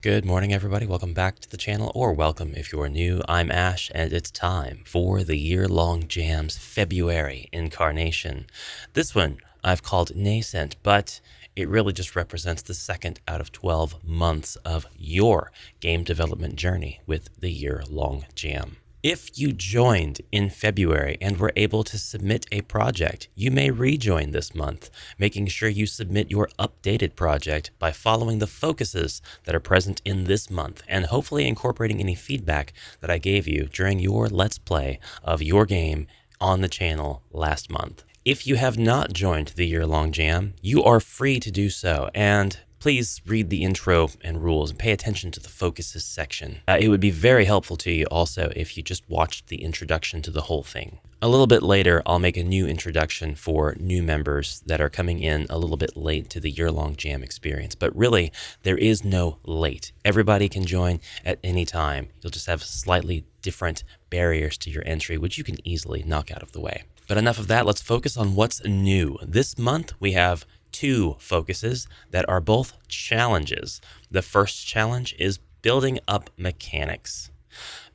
Good morning, everybody. Welcome back to the channel, or welcome if you're new. I'm Ash, and it's time for the year-long Jams February incarnation. This one I've called Nascent, but it really just represents the second out of 12 months of your game development journey with the year-long Jam. If you joined in February and were able to submit a project, you may rejoin this month, making sure you submit your updated project by following the focuses that are present in this month and hopefully incorporating any feedback that I gave you during your Let's Play of your game on the channel last month. If you have not joined the year-long jam, you are free to do so, and please read the intro and rules and pay attention to the focuses section. It would be very helpful to you also if you just watched the introduction to the whole thing. A little bit later, I'll make a new introduction for new members that are coming in a little bit late to the year-long jam experience. But really, there is no late. Everybody can join at any time. You'll just have slightly different barriers to your entry, which you can easily knock out of the way. But enough of that, let's focus on what's new. This month, we have two focuses that are both challenges. The first challenge is building up mechanics.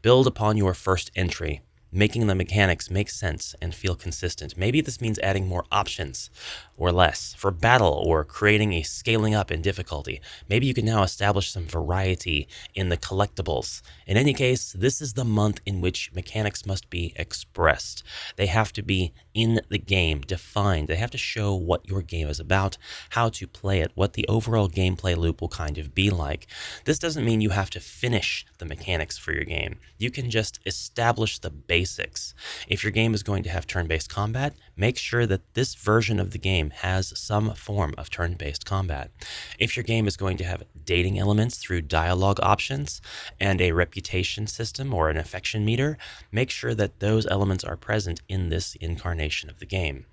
Build upon your first entry, making the mechanics make sense and feel consistent. Maybe this means adding more options or less for battle, or creating a scaling up in difficulty. Maybe you can now establish some variety in the collectibles. In any case, this is the month in which mechanics must be expressed. They have to be in the game, defined. They have to show what your game is about, how to play it, what the overall gameplay loop will kind of be like. This doesn't mean you have to finish the mechanics for your game. You can just establish the basics. If your game is going to have turn-based combat, make sure that this version of the game has some form of turn-based combat. If your game is going to have dating elements through dialogue options and a reputation system or an affection meter, make sure that those elements are present in this incarnation of the game.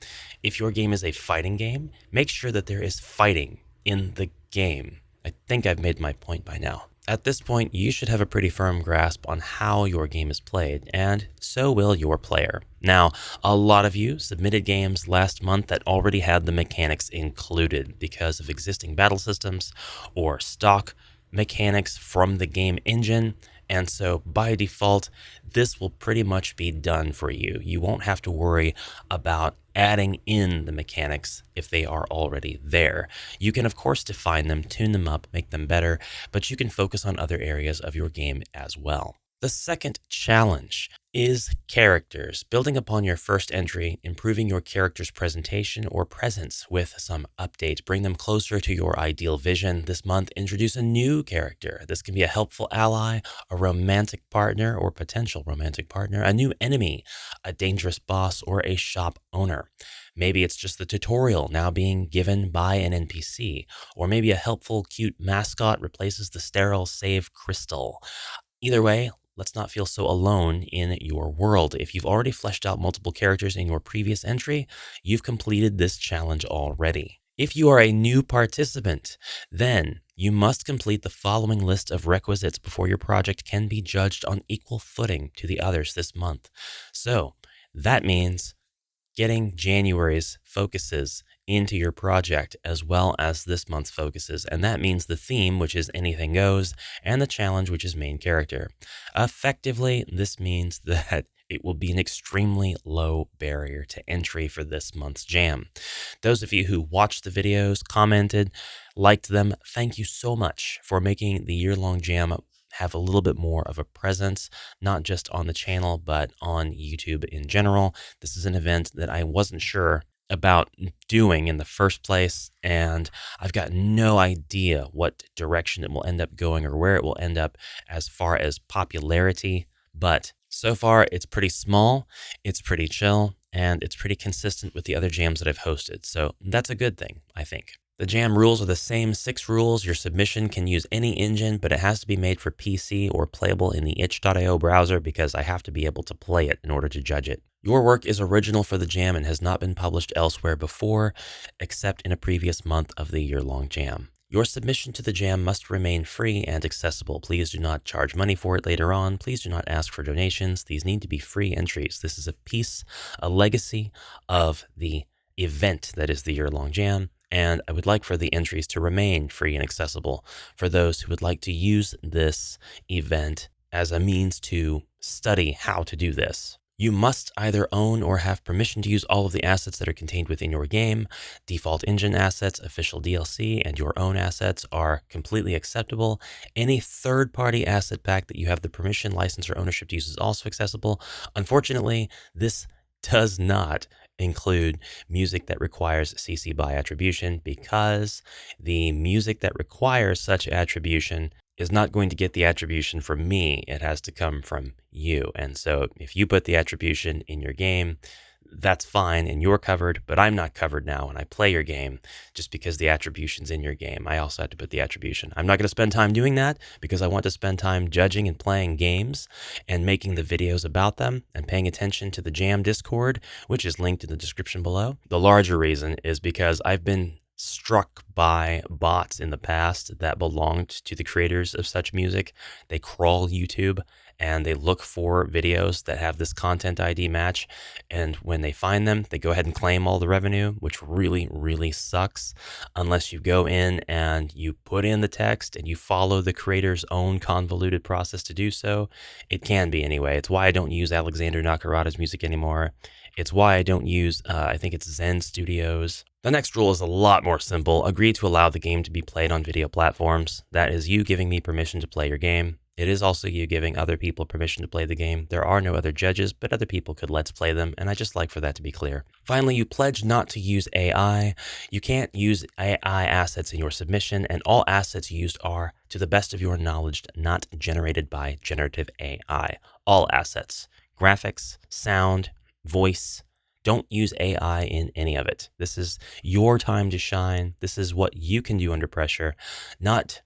If your game is a fighting game, make sure that there is fighting in the game. I think I've made my point by now. At this point, you should have a pretty firm grasp on how your game is played, and so will your player. Now, a lot of you submitted games last month that already had the mechanics included because of existing battle systems or stock mechanics from the game engine, and so by default, this will pretty much be done for you. You won't have to worry about adding in the mechanics if they are already there. You can, of course, define them, tune them up, make them better, but you can focus on other areas of your game as well. The second challenge is characters. Building upon your first entry, improving your character's presentation or presence with some updates. Bring them closer to your ideal vision. This month, introduce a new character. This can be a helpful ally, a romantic partner or potential romantic partner, a new enemy, a dangerous boss, or a shop owner. Maybe it's just the tutorial now being given by an NPC, or maybe a helpful, cute mascot replaces the sterile save crystal. Either way, let's not feel so alone in your world. If you've already fleshed out multiple characters in your previous entry, you've completed this challenge already. If you are a new participant, then you must complete the following list of requisites before your project can be judged on equal footing to the others this month. So that means getting January's focuses into your project as well as this month's focuses, and that means the theme, which is anything goes, and the challenge, which is main character. Effectively, this means that it will be an extremely low barrier to entry for this month's jam. Those of you who watched the videos, commented, liked them, thank you so much for making the year-long jam have a little bit more of a presence, not just on the channel, but on YouTube in general. This is an event that I wasn't sure about doing in the first place, and I've got no idea what direction it will end up going or where it will end up as far as popularity, but so far it's pretty small, it's pretty chill, and it's pretty consistent with the other jams that I've hosted, so that's a good thing, I think. The jam rules are the same 6 rules. Your submission can use any engine, but it has to be made for PC or playable in the itch.io browser because I have to be able to play it in order to judge it. Your work is original for the jam and has not been published elsewhere before, except in a previous month of the year-long jam. Your submission to the jam must remain free and accessible. Please do not charge money for it later on. Please do not ask for donations. These need to be free entries. This is a piece, a legacy of the event that is the year-long jam, And I would like for the entries to remain free and accessible for those who would like to use this event as a means to study how to do this. You must either own or have permission to use all of the assets that are contained within your game. Default engine assets, official DLC, and your own assets are completely acceptable. Any third-party asset pack that you have the permission, license, or ownership to use is also accessible. Unfortunately, this does not include music that requires CC BY attribution, because the music that requires such attribution is not going to get the attribution from me. It has to come from you. And so if you put the attribution in your game, that's fine and you're covered, but I'm not covered now when I play your game just because the attribution's in your game. I also have to put the attribution. I'm not going to spend time doing that because I want to spend time judging and playing games and making the videos about them and paying attention to the Jam Discord, which is linked in the description below. The larger reason is because I've been struck by bots in the past that belonged to the creators of such music. They crawl YouTube and they look for videos that have this content ID match. And when they find them, they go ahead and claim all the revenue, which really, really sucks unless you go in and you put in the text and you follow the creator's own convoluted process to do so. It can be anyway. It's why I don't use Alexander Nakarada's music anymore. It's why I don't use, I think it's Zen Studios. The next rule is a lot more simple. Agree to allow the game to be played on video platforms. That is you giving me permission to play your game. It is also you giving other people permission to play the game. There are no other judges, but other people could let's play them, and I just like for that to be clear. Finally, you pledge not to use AI. You can't use AI assets in your submission, and all assets used are, to the best of your knowledge, not generated by generative AI. All assets, graphics, sound, voice. Don't use AI in any of it. This is your time to shine. This is what you can do under pressure, not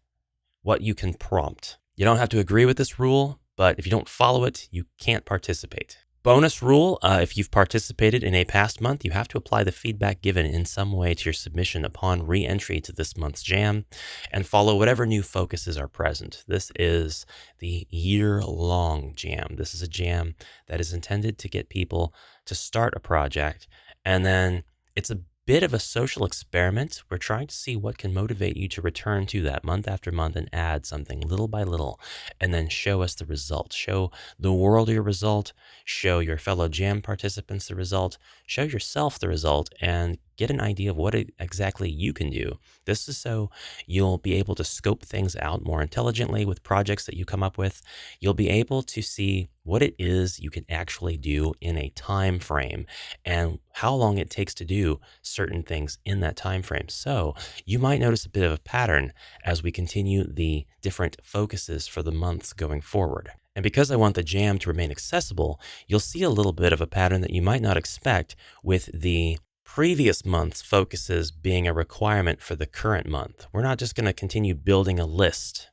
what you can prompt. You don't have to agree with this rule, but if you don't follow it, you can't participate. Bonus rule, if you've participated in a past month, you have to apply the feedback given in some way to your submission upon re-entry to this month's jam and follow whatever new focuses are present. This is the year-long jam. This is a jam that is intended to get people to start a project, and then it's a bit of a social experiment. We're trying to see what can motivate you to return to that month after month and add something little by little, and then show us the result. Show the world your result, show your fellow jam participants the result, show yourself the result, and get an idea of what exactly you can do. This is so you'll be able to scope things out more intelligently with projects that you come up with. You'll be able to see what it is you can actually do in a time frame and how long it takes to do certain things in that time frame. So you might notice a bit of a pattern as we continue the different focuses for the months going forward. And because I want the jam to remain accessible, you'll see a little bit of a pattern that you might not expect, with the previous month's focuses being a requirement for the current month. We're not just going to continue building a list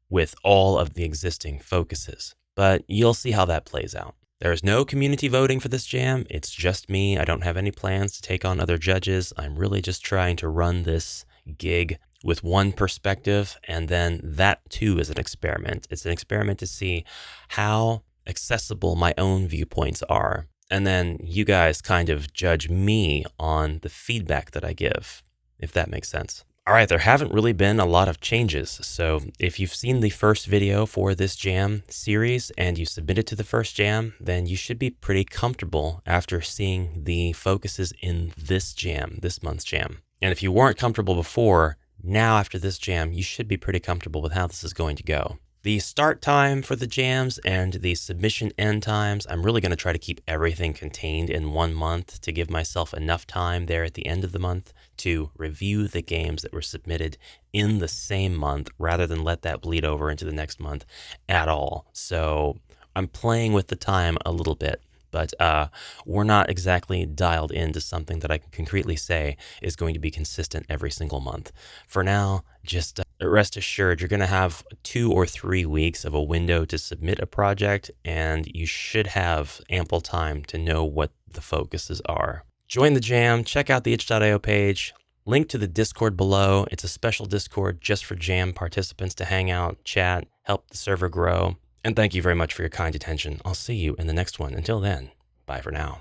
with all of the existing focuses, but you'll see how that plays out. There is no community voting for this jam. It's just me. I don't have any plans to take on other judges. I'm really just trying to run this gig with one perspective, and then that too is an experiment. It's an experiment to see how accessible my own viewpoints are. And then you guys kind of judge me on the feedback that I give, if that makes sense. All right, there haven't really been a lot of changes. So if you've seen the first video for this jam series and you submitted to the first jam, then you should be pretty comfortable after seeing the focuses in this jam, this month's jam. And if you weren't comfortable before, now after this jam, you should be pretty comfortable with how this is going to go. The start time for the jams and the submission end times, I'm really going to try to keep everything contained in 1 month to give myself enough time there at the end of the month to review the games that were submitted in the same month rather than let that bleed over into the next month at all. So I'm playing with the time a little bit, but we're not exactly dialed into something that I can concretely say is going to be consistent every single month. For now, just rest assured, you're going to have 2 or 3 weeks of a window to submit a project, and you should have ample time to know what the focuses are. Join the jam, check out the itch.io page, link to the Discord below. It's a special Discord just for jam participants to hang out, chat, help the server grow. And thank you very much for your kind attention. I'll see you in the next one. Until then, bye for now.